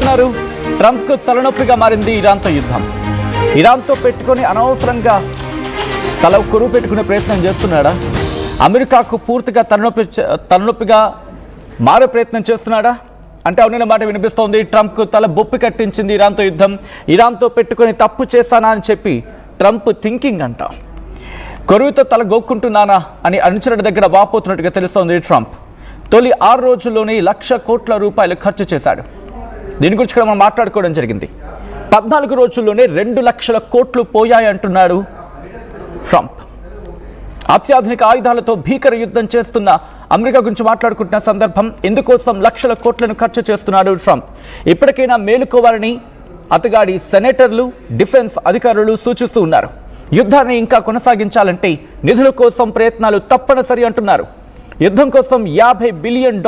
చూస్తున్నారు. ట్రంప్కు తలనొప్పిగా మారింది ఇరాన్తో యుద్ధం. ఇరాన్తో పెట్టుకొని అనవసరంగా తల కొరువు పెట్టుకునే ప్రయత్నం చేస్తున్నాడా? అమెరికాకు పూర్తిగా తలనొప్పిగా మారే ప్రయత్నం చేస్తున్నాడా అంటే అవునన్న మాట వినిపిస్తోంది. ట్రంప్కు తల బొప్పి కట్టించింది ఇరాన్తో యుద్ధం. ఇరాన్తో పెట్టుకొని తప్పు చేశానా అని చెప్పి ట్రంప్ థింకింగ్ అంట. కొరువుతో తల గోక్కుంటున్నానా అని అనుచరుడి దగ్గర వాపోతున్నట్టుగా తెలుస్తోంది. ట్రంప్ తొలి 6 రోజుల్లోనే ₹1,00,000 కోట్ల ఖర్చు చేశాడు. దీని గురించి కూడా మనం మాట్లాడుకోవడం జరిగింది. 14 రోజుల్లోనే ₹2,00,000 కోట్లు పోయాయంటున్నాడు ట్రంప్. అత్యాధునిక ఆయుధాలతో భీకర యుద్ధం చేస్తున్న అమెరికా గురించి మాట్లాడుకుంటున్న సందర్భం. ఇందుకోసం లక్షల కోట్లను ఖర్చు చేస్తున్నాడు ట్రంప్. ఇప్పటికైనా మేలుకోవాలని అతగాడి సెనేటర్లు, డిఫెన్స్ అధికారులు సూచిస్తూ ఉన్నారు. యుద్ధాన్ని ఇంకా కొనసాగించాలంటే నిధుల కోసం ప్రయత్నాలు తప్పనిసరి అంటున్నారు. యుద్ధం కోసం $50 బిలియన్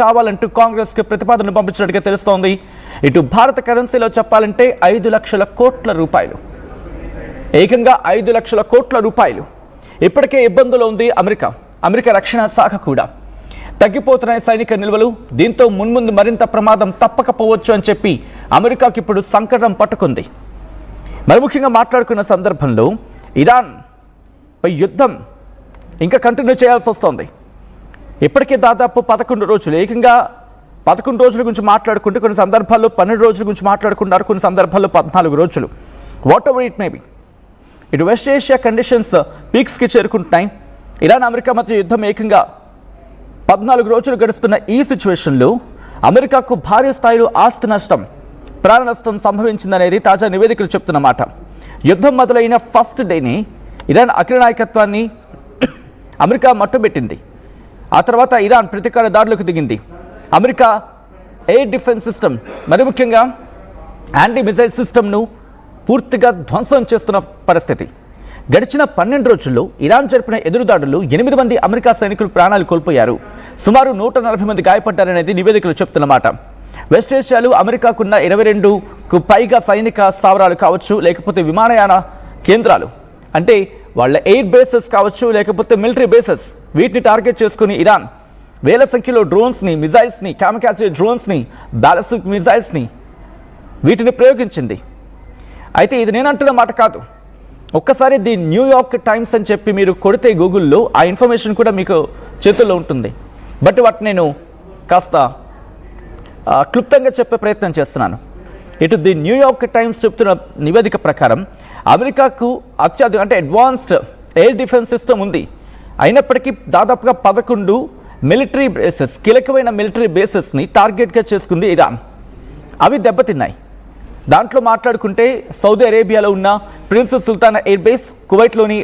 కావాలంటూ కాంగ్రెస్కి ప్రతిపాదన పంపించినట్టుగా తెలుస్తోంది. ఇటు భారత కరెన్సీలో చెప్పాలంటే ₹5,00,000 కోట్ల, ఏకంగా ₹5,00,000 కోట్ల. ఇప్పటికే ఇబ్బందులు ఉంది అమెరికా రక్షణ శాఖ కూడా. తగ్గిపోతున్నాయి సైనిక నిల్వలు. దీంతో మున్ముందు మరింత ప్రమాదం తప్పకపోవచ్చు అని చెప్పి అమెరికాకి ఇప్పుడు సంకటం పట్టుకుంది. మరి ముఖ్యంగా మాట్లాడుకున్న సందర్భంలో ఇరాన్ పై యుద్ధం ఇంకా కంటిన్యూ చేయాల్సి వస్తోంది. ఇప్పటికే దాదాపు 11 రోజులు, ఏకంగా 11 రోజుల గురించి మాట్లాడుకుంటే కొన్ని సందర్భాల్లో 12 రోజుల గురించి మాట్లాడుకుంటారు, కొన్ని సందర్భాల్లో 14 రోజులు. Whatever it may be, ఇటు వెస్ట్ ఏషియా కండిషన్స్ పీక్స్కి చేరుకుంటున్నాయి. ఇరాన్ అమెరికా మధ్య యుద్ధం ఏకంగా 14 రోజులు గడుస్తున్న ఈ సిచ్యువేషన్లో అమెరికాకు భారీ స్థాయిలో ఆస్తి నష్టం, ప్రాణ నష్టం సంభవించిందనేది తాజా నివేదికలు చెప్తున్నమాట. యుద్ధం మొదలైన ఫస్ట్ డేని ఇరాన్ అగ్రనాయకత్వాన్ని అమెరికా మట్టుబెట్టింది. ఆ తర్వాత ఇరాన్ ప్రతీకార దాడులకు దిగింది. అమెరికా ఎయిర్ డిఫెన్స్ సిస్టమ్, మరి ముఖ్యంగా యాంటీ మిసైల్ సిస్టమ్ను పూర్తిగా ధ్వంసం చేస్తున్న పరిస్థితి. గడిచిన 12 రోజుల్లో ఇరాన్ జరిపిన ఎదురుదాడులు 8 మంది అమెరికా సైనికులు ప్రాణాలు కోల్పోయారు. సుమారు 140 మంది గాయపడ్డారనేది నివేదికలు చెప్తున్నమాట. వెస్ట్ ఏషియాలో అమెరికాకున్న 22కు పైగా సైనిక స్థావరాలు కావచ్చు, లేకపోతే విమానయాన కేంద్రాలు, అంటే వాళ్ళ ఎయిర్ బేసెస్ కావచ్చు, లేకపోతే మిలిటరీ బేసెస్, వీటిని టార్గెట్ చేసుకుని ఇరాన్ వేల సంఖ్యలో డ్రోన్స్ని, మిజైల్స్ని, కామికాజే డ్రోన్స్ని, బ్యాలిస్టిక్ మిజైల్స్ని వీటిని ప్రయోగించింది. అయితే ఇది నేనంటున్న మాట కాదు. ఒక్కసారి ది న్యూయార్క్ టైమ్స్ అని చెప్పి మీరు కొడితే గూగుల్లో ఆ ఇన్ఫర్మేషన్ కూడా మీకు చేతుల్లో ఉంటుంది. బట్ వాటి నేను కాస్త క్లుప్తంగా చెప్పే ప్రయత్నం చేస్తున్నాను. ఇటు ది న్యూయార్క్ టైమ్స్ చెప్తున్న నివేదిక ప్రకారం అమెరికాకు అత్యాధునిక అంటే అడ్వాన్స్డ్ ఎయిర్ డిఫెన్స్ సిస్టమ్ ఉంది. అయినప్పటికీ దాదాపుగా 11 మిలిటరీ బేసెస్, కీలకమైన మిలిటరీ బేసెస్ని టార్గెట్గా చేసుకుంది ఇరాన్. అవి దెబ్బతిన్నాయి. దాంట్లో మాట్లాడుకుంటే సౌదీ అరేబియాలో ఉన్న ప్రిన్స్ సుల్తానా ఎయిర్ బేస్, కువైట్లోని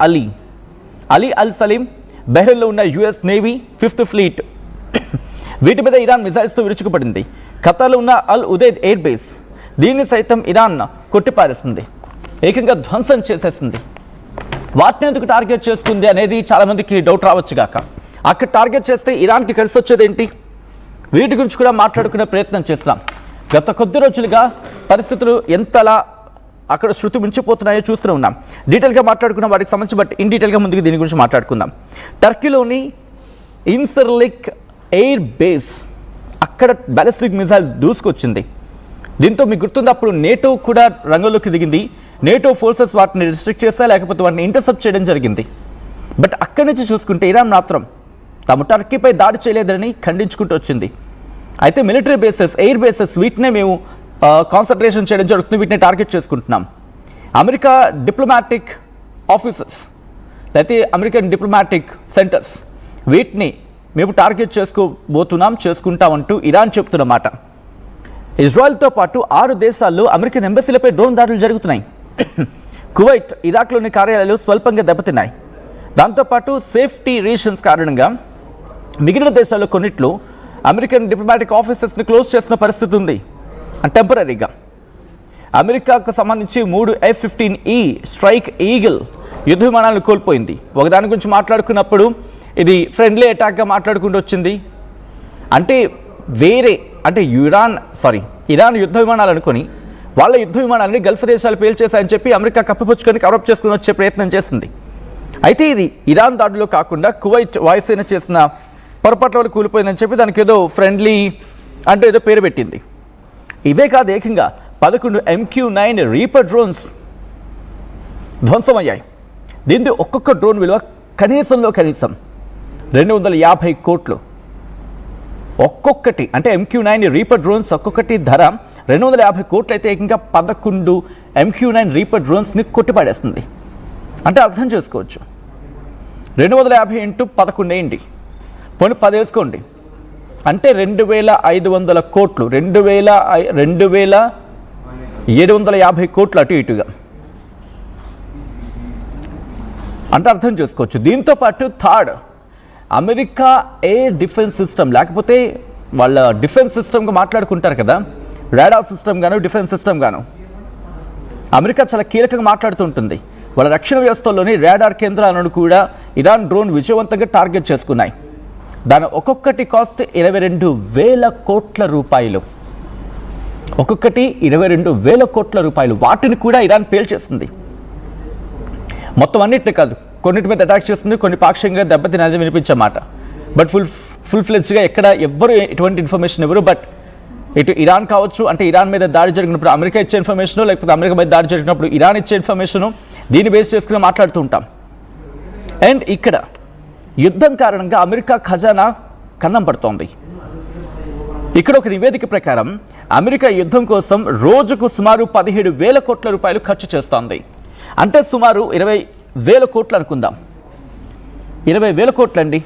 అలీ అల్ సలీం, బహ్రెయిన్లో ఉన్న US నేవీ 5th ఫ్లీట్, వీటి మీద ఇరాన్ మిజైల్స్తో విరుచుకుపడింది. ఖతార్లో ఉన్న అల్ ఉదైద్ ఎయిర్ బేస్, దీన్ని సైతం ఇరాన్ కొట్టిపారేసింది, ఏకంగా ధ్వంసం చేసేసింది. వాటిని ఎందుకు టార్గెట్ చేసుకుంది అనేది చాలామందికి డౌట్ రావచ్చుగాక. అక్కడ టార్గెట్ చేస్తే ఇరాన్కి కలిసి వచ్చేది ఏంటి? వీటి గురించి కూడా మాట్లాడుకునే ప్రయత్నం చేస్తున్నాం. గత కొద్ది రోజులుగా పరిస్థితులు ఎంతలా అక్కడ శృతి మించిపోతున్నాయో చూస్తూ ఉన్నాం. డీటెయిల్గా మాట్లాడుకున్న వాటికి సంబంధించి, బట్ ఇన్ డీటెయిల్గా ముందుకు దీని గురించి మాట్లాడుకుందాం. టర్కీలోని ఇన్సర్లిక్ ఎయిర్ బేస్, అక్కడ బ్యాలిస్టిక్ మిజైల్ దూసుకొచ్చింది. దీంతో మీకు గుర్తుంది, అప్పుడు నేటో కూడా రంగంలోకి దిగింది. నేటో ఫోర్సెస్ వాటిని రిస్ట్రిక్ట్ చేస్తా, లేకపోతే వాటిని ఇంటర్సెప్ట్ చేయడం జరిగింది. బట్ అక్కడి నుంచి చూసుకుంటే ఇరాన్ మాత్రం తాము టర్కీపై దాడి చేయలేదని ఖండించుకుంటూ వచ్చింది. అయితే మిలిటరీ బేసెస్, ఎయిర్ బేసెస్, వీటినే మేము కాన్సన్ట్రేషన్ చేయడం జరుగుతుంది, వీటిని టార్గెట్ చేసుకుంటున్నాం. అమెరికా డిప్లొమాటిక్ ఆఫీసెస్, లేకపోతే అమెరికన్ డిప్లొమాటిక్ సెంటర్స్, వీటిని మేము టార్గెట్ చేసుకుంటామంటూ ఇరాన్ చెప్తున్నమాట. ఇజ్రాయెల్తో పాటు 6 దేశాల్లో అమెరికన్ ఎంబసీలపై డ్రోన్ దాడులు జరుగుతున్నాయి. కువైట్, ఇరాక్లోని కార్యాలయాలు స్వల్పంగా దెబ్బతిన్నాయి. దాంతోపాటు సేఫ్టీ రీజన్స్ కారణంగా మిగిలిన దేశాల్లో కొన్నిట్లో అమెరికన్ డిప్లొమాటిక్ ఆఫీసెస్ని క్లోజ్ చేసిన పరిస్థితి ఉంది టెంపరీగా. అమెరికాకు సంబంధించి 3 F-15E స్ట్రైక్ ఈగిల్ యుద్ధ విమానాలను కోల్పోయింది. ఒకదాని గురించి మాట్లాడుకున్నప్పుడు ఇది ఫ్రెండ్లీ అటాక్గా మాట్లాడుకుంటూ వచ్చింది. అంటే ఇరాన్ యుద్ధ విమానాలు అనుకొని వాళ్ళ యుద్ధ విమానాలని గల్ఫ్ దేశాలు పేల్చేశాయని చెప్పి అమెరికా కప్పిపుచ్చుకొని కవరప్ చేసుకుని వచ్చే ప్రయత్నం చేసింది. అయితే ఇది ఇరాన్ దాడిలో కాకుండా కువైట్ వాయుసేన చేసిన పొరపాట్ల వల్ల కూలిపోయిందని చెప్పి దానికి ఏదో ఫ్రెండ్లీ అంటే ఏదో పేరు పెట్టింది. ఇవే కాదు, ఏకంగా 11 MQ-9 రీపర్ డ్రోన్స్ ధ్వంసమయ్యాయి. దీంతో ఒక్కొక్క డ్రోన్ విలువ కనీసం 250 కోట్లు. ఒక్కొక్కటి అంటే MQ-9 రీపర్ డ్రోన్స్ ఒక్కొక్కటి ధర 250 కోట్లు అయితే ఏకంగా 11 MQ-9 రీపర్ డ్రోన్స్ని కొట్టిపడేస్తుంది. అంటే అర్థం చేసుకోవచ్చు, 250 ఇంటూ 11 వేయండి, పోనీ 10 వేసుకోండి, అంటే 2500 కోట్లు, 2750 కోట్లు అటు ఇటుగా. అంటే అర్థం చేసుకోవచ్చు. దీంతో పాటు third, America air defence system, లేకపోతే వాళ్ళ డిఫెన్స్ సిస్టమ్గా మాట్లాడుకుంటారు కదా, రాడార్ సిస్టమ్ గాను డిఫెన్స్ సిస్టమ్ గాను అమెరికా చాలా కీలకంగా మాట్లాడుతూ ఉంటుంది. వాళ్ళ రక్షణ వ్యవస్థల్లోని రాడార్ కేంద్రాలను కూడా ఇరాన్ డ్రోన్ విజయవంతంగా టార్గెట్ చేసుకున్నాయి. దాని ఒక్కొక్కటి కాస్ట్ 22,000 కోట్ల రూపాయలు. ఒక్కొక్కటి 22,000 కోట్ల రూపాయలు. వాటిని కూడా ఇరాన్ పేల్చేస్తుంది. మొత్తం అన్నిటిని కాదు, కొన్నిటి మీద అటాక్ చేస్తుంది, కొన్ని పాక్షికంగా దెబ్బతినేది వినిపించమాట. బట్ ఫుల్ ఫ్లెడ్జ్గా ఎక్కడ ఎవ్వరు ఎటువంటి ఇన్ఫర్మేషన్ ఇవ్వరు. బట్ ఇటు ఇరాన్ కావచ్చు, అంటే ఇరాన్ మీద దాడి జరిగినప్పుడు అమెరికా ఇచ్చే ఇన్ఫర్మేషను, లేకపోతే అమెరికా మీద దాడి జరిగినప్పుడు ఇరాన్ ఇచ్చే ఇన్ఫర్మేషను, దీన్ని బేస్ చేసుకుని మాట్లాడుతూ ఉంటాం. అండ్ ఇక్కడ యుద్ధం కారణంగా అమెరికా ఖజానా కన్నం పడుతోంది. ఇక్కడ ఒక నివేదిక ప్రకారం అమెరికా యుద్ధం కోసం రోజుకు సుమారు 17,000 కోట్ల రూపాయలు ఖర్చు చేస్తోంది. అంటే సుమారు 20,000 కోట్లు అనుకుందాం. 20,000 కోట్లు అండి,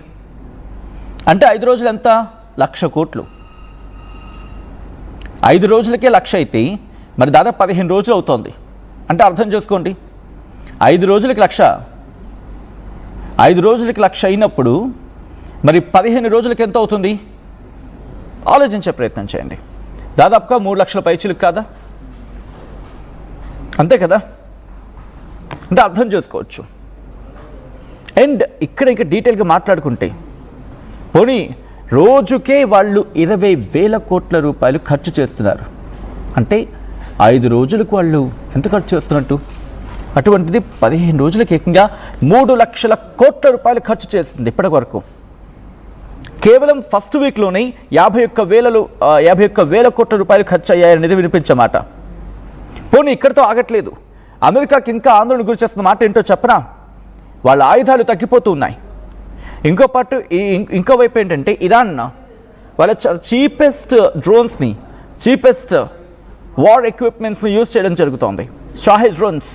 అంటే 5 రోజులు ఎంత? 1,00,000 కోట్లు. 5 రోజులకే 1,00,000 అయితే మరి దాదాపు 15 రోజులు అవుతోంది. అంటే అర్థం చేసుకోండి, 5 రోజులకి 1,00,000, 5 రోజులకి 1,00,000 అయినప్పుడు మరి 15 రోజులకి ఎంత అవుతుంది? ఆలోచించే ప్రయత్నం చేయండి. దాదాపుగా 3 లక్షల పైచీలకు కాదా? అంతే కదా? అంటే అర్థం చేసుకోవచ్చు. అండ్ ఇక్కడ ఇంకా డీటెయిల్గా మాట్లాడుకుంటే, పోనీ రోజుకే వాళ్ళు 20,000 కోట్ల రూపాయలు ఖర్చు చేస్తున్నారు అంటే 5 రోజులకు వాళ్ళు ఎంత ఖర్చు చేస్తున్నట్టు? అటువంటిది 15 రోజులకి ఏకంగా 3 లక్షల కోట్ల రూపాయలు ఖర్చు చేస్తుంది ఇప్పటి వరకు. కేవలం ఫస్ట్ వీక్లోనే 51,000 కోట్ల రూపాయలు ఖర్చు అయ్యాయనేది వినిపించమాట. పోనీ ఇక్కడితో ఆగట్లేదు. అమెరికాకి ఇంకా ఆందోళన గురి చేస్తున్న మాట ఏంటో చెప్పనా? వాళ్ళ ఆయుధాలు తగ్గిపోతూ ఉన్నాయి. ఇంకోవైపు ఏంటంటే ఇరాన్ వాళ్ళ చీపెస్ట్ డ్రోన్స్ని, చీపెస్ట్ వార్ ఎక్విప్మెంట్స్ని యూజ్ చేయడం జరుగుతోంది. షాహెడ్ డ్రోన్స్,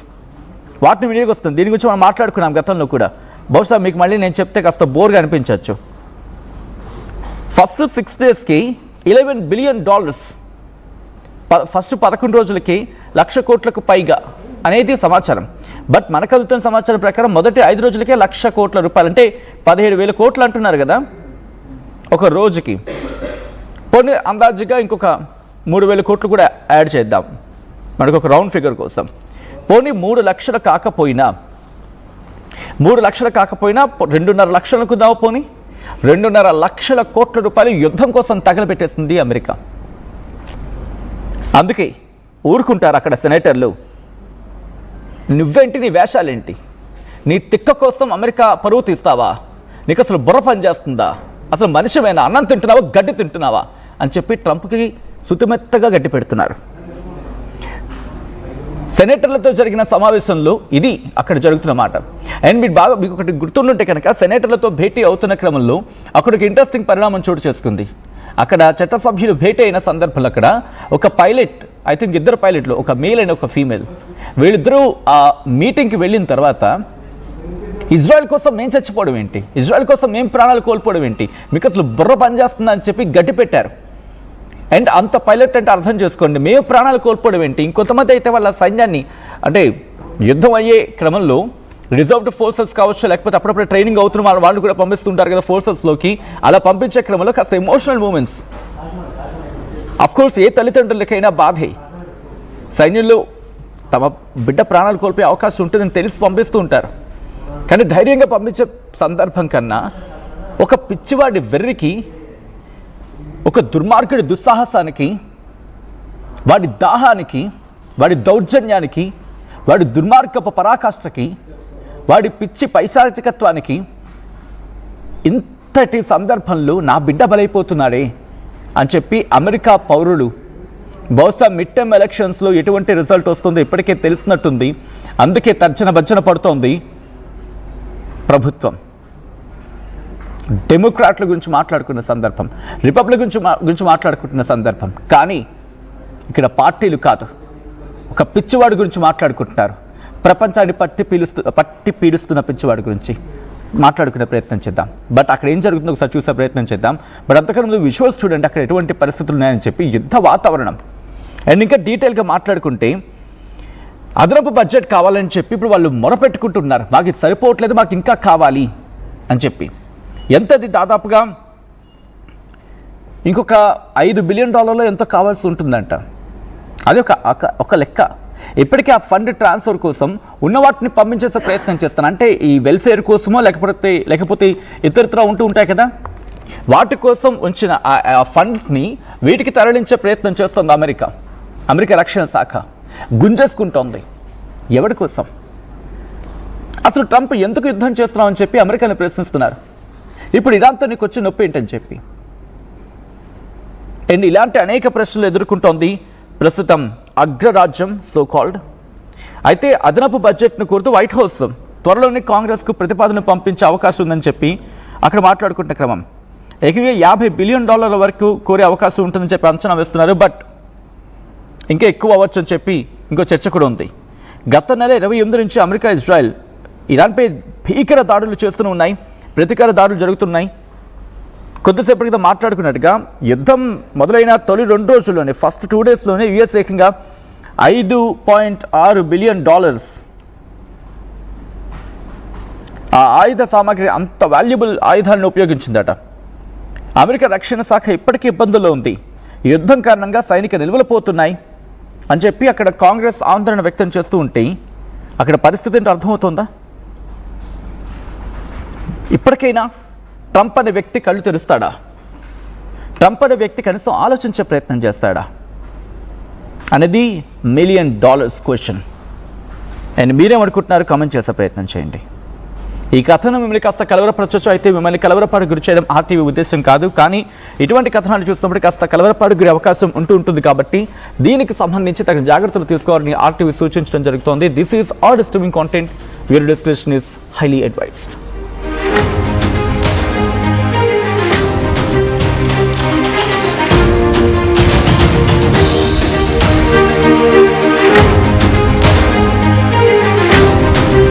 వాటిని వినియోగిస్తుంది. దీని గురించి మనం మాట్లాడుకున్నాం గతంలో కూడా. బహుశా మీకు మళ్ళీ నేను చెప్తే కాస్త బోర్గా అనిపించవచ్చు. ఫస్ట్ 6 డేస్కి $11 బిలియన్, ఫస్ట్ 11 రోజులకి 1,00,000 కోట్లకు పైగా అనేది సమాచారం. బట్ మనకు అందుతున్న సమాచారం ప్రకారం మొదటి 5 రోజులకే 1,00,000 కోట్ల రూపాయలు, అంటే 17,000 కోట్లు అంటున్నారు కదా ఒక రోజుకి. పోనీ అందాజుగా ఇంకొక 3,000 కోట్లు కూడా యాడ్ చేద్దాం మనకు ఒక రౌండ్ ఫిగర్ కోసం. పోనీ 3 లక్షలు కాకపోయినా 2.5 లక్షలు అనుకుందాం. పోనీ 2.5 లక్షల కోట్ల రూపాయలు యుద్ధం కోసం తగలబెట్టేస్తుంది అమెరికా. అందుకే ఊరుకుంటారు అక్కడ సెనేటర్లు. నువ్వేంటి, నీ వేషాలేంటి? నీ తిక్క కోసం అమెరికా పరువు తీస్తావా? నీకు అసలు బుర్ర పని చేస్తుందా? అసలు మనిషివేనా? అన్నం తింటున్నావా, గడ్డి తింటున్నావా అని చెప్పి ట్రంప్కి సుతిమెత్తగా గడ్డి పెడుతున్నారు. సెనేటర్లతో జరిగిన సమావేశంలో ఇది అక్కడ జరుగుతున్న మాట. అండ్ మీకు ఒకటి గుర్తుంటే కనుక, సెనేటర్లతో భేటీ అవుతున్న క్రమంలో అక్కడ ఒక ఇంట్రెస్టింగ్ పరిణామం చోటు చేసుకుంది. అక్కడ చట్టసభ్యులు భేటీ అయిన సందర్భంలో అక్కడ ఒక పైలట్, ఐ థింక్ 2 పైలట్లు, ఒక మేల్ అండ్ ఒక ఫీమేల్, వీళ్ళిద్దరూ ఆ మీటింగ్కి వెళ్ళిన తర్వాత ఇజ్రాయెల్ కోసం మేము చచ్చిపోవడం ఏంటి, ఇజ్రాయెల్ కోసం మేము ప్రాణాలు కోల్పోవడం ఏంటి, మీకు అసలు బుర్ర పనిచేస్తుందా అని చెప్పి గట్టి పెట్టారు. అండ్ అంత పైలట్ అంటే అర్థం చేసుకోండి, మేము ప్రాణాలు కోల్పోవడం ఏంటి. ఇంకొంతమంది అయితే వాళ్ళ సైన్యాన్ని, అంటే యుద్ధం అయ్యే క్రమంలో రిజర్వ్డ్ ఫోర్సెస్ కావచ్చు, లేకపోతే అప్పుడప్పుడు ట్రైనింగ్ అవుతున్న వాళ్ళు కూడా పంపిస్తుంటారు కదా ఫోర్సెస్లోకి. అలా పంపించే క్రమంలో కాస్త ఎమోషనల్ మూమెంట్స్. అఫ్కోర్స్ ఏ తల్లిదండ్రులకైనా బాధే, సైన్యంలో తమ బిడ్డ ప్రాణాలు కోల్పోయే అవకాశం ఉంటుందని తెలిసి పంపిస్తూ ఉంటారు. కానీ ధైర్యంగా పంపించే సందర్భం కన్నా ఒక పిచ్చివాడి వెర్రికి, ఒక దుర్మార్గుడి దుస్సాహసానికి, వాడి దాహానికి, వాడి దౌర్జన్యానికి, వాడి దుర్మార్గపు పరాకాష్ఠకి, వాడి పిచ్చి పైశాచికత్వానికి ఇంతటి సందర్భంలో నా బిడ్డ బలైపోతున్నాడే అని చెప్పి అమెరికా పౌరులు బహుశా మిడ్ టర్మ్ ఎలక్షన్స్లో ఎటువంటి రిజల్ట్ వస్తుందో ఇప్పటికే తెలిసినట్టుంది. అందుకే తర్జన భర్జన పడుతోంది ప్రభుత్వం. డెమోక్రాట్ల గురించి మాట్లాడుకున్న సందర్భం, రిపబ్లిక్ గురించి మాట్లాడుకుంటున్న సందర్భం, కానీ ఇక్కడ పార్టీలు కాదు, ఒక పిచ్చివాడి గురించి మాట్లాడుకుంటున్నారు. ప్రపంచాన్ని పట్టి పీడిస్తున్న పిచ్చివాడి గురించి మాట్లాడుకునే ప్రయత్నం చేద్దాం. బట్ అక్కడ ఏం జరుగుతుందో ఒకసారి చూసే ప్రయత్నం చేద్దాం. బట్ అంతకన్నా విజువల్స్ చూడండి, అక్కడ ఎటువంటి పరిస్థితులు ఉన్నాయని చెప్పి, యుద్ధ వాతావరణం. అండ్ ఇంకా డీటెయిల్గా మాట్లాడుకుంటే అదనపు బడ్జెట్ కావాలని చెప్పి ఇప్పుడు వాళ్ళు మొరపెట్టుకుంటున్నారు. మాకు ఇది సరిపోవట్లేదు, మాకు ఇంకా కావాలి అని చెప్పి. ఎంతది? దాదాపుగా ఇంకొక $5 బిలియన్ ఎంతో కావాల్సి ఉంటుందంట. అది ఒక లెక్క. ఇప్పటికీ ఆ ఫండ్ ట్రాన్స్ఫర్ కోసం ఉన్న వాటిని పంపించేసే ప్రయత్నం చేస్తాను. అంటే ఈ వెల్ఫేర్ కోసమో లేకపోతే ఇతరత్ర ఉంటూ ఉంటాయి కదా, వాటి కోసం ఉంచిన ఆ ఫండ్స్ని వీటికి తరలించే ప్రయత్నం చేస్తుంది అమెరికా రక్షణ శాఖ. గుంజేసుకుంటోంది. ఎవరి కోసం? అసలు ట్రంప్ ఎందుకు యుద్ధం చేస్తున్నామని చెప్పి అమెరికాని ప్రశ్నిస్తున్నారు. ఇప్పుడు ఇరాన్తో నీకు వచ్చే నొప్పి ఏంటని చెప్పి. అండ్ ఇలాంటి అనేక ప్రశ్నలు ఎదుర్కొంటోంది ప్రస్తుతం అగ్రరాజ్యం సో కాల్డ్. అయితే అదనపు బడ్జెట్ను కోరుతూ వైట్ హౌస్ త్వరలోనే కాంగ్రెస్కు ప్రతిపాదన పంపించే అవకాశం ఉందని చెప్పి అక్కడ మాట్లాడుకుంటున్న క్రమం. ఏకంగా $50 బిలియన్ వరకు కోరే అవకాశం ఉంటుందని చెప్పి అంచనా వేస్తున్నారు. బట్ ఇంకా ఎక్కువ అవ్వచ్చు అని చెప్పి ఇంకో చర్చ కూడా ఉంది. గత నెల 28 నుంచి అమెరికా, ఇజ్రాయెల్ ఇరాన్పై భీకర దాడులు చేస్తూనే ఉన్నాయి. ప్రతీకార దాడులు జరుగుతున్నాయి. కొద్దిసేపటి క్రితం మాట్లాడుకున్నట్టుగా యుద్ధం మొదలైన తొలి 2 రోజుల్లోనే, ఫస్ట్ 2 డేస్లోనే యుఎస్ ఏకంగా $5.6 బిలియన్ ఆ ఆయుధ సామాగ్రి, అంత వాల్యుబుల్ ఆయుధాలను ఉపయోగించిందట. అమెరికా రక్షణ శాఖ ఇప్పటికీ ఇబ్బందుల్లో ఉంది. యుద్ధం కారణంగా సైనిక నిల్వలు పోతున్నాయి అని చెప్పి అక్కడ కాంగ్రెస్ ఆందోళన వ్యక్తం చేస్తూ ఉంటే అక్కడ పరిస్థితి ఏంటో అర్థమవుతుందా? ఇప్పటికైనా ట్రంప్ అనే వ్యక్తి కళ్ళు తెరుస్తాడా? ట్రంప్ అనే వ్యక్తి కనీసం ఆలోచించే ప్రయత్నం చేస్తాడా అనేది $1 మిలియన్ క్వశ్చన్. అండ్ మీరేమనుకుంటున్నారు? కామెంట్ చేసే ప్రయత్నం చేయండి. ఈ కథనం మిమ్మల్ని కాస్త కలవరపరచవచ్చు. అయితే మిమ్మల్ని కలవరపాటు గురి చేయడం RTV ఉద్దేశం కాదు. కానీ ఇటువంటి కథనాలు చూసినప్పుడు కాస్త కలవరపాటు గురి అవకాశం ఉంటుంది కాబట్టి దీనికి సంబంధించి తగిన జాగ్రత్తలు తీసుకోవాలని RTV సూచించడం జరుగుతోంది. This is all disturbing content. Your description is highly advised.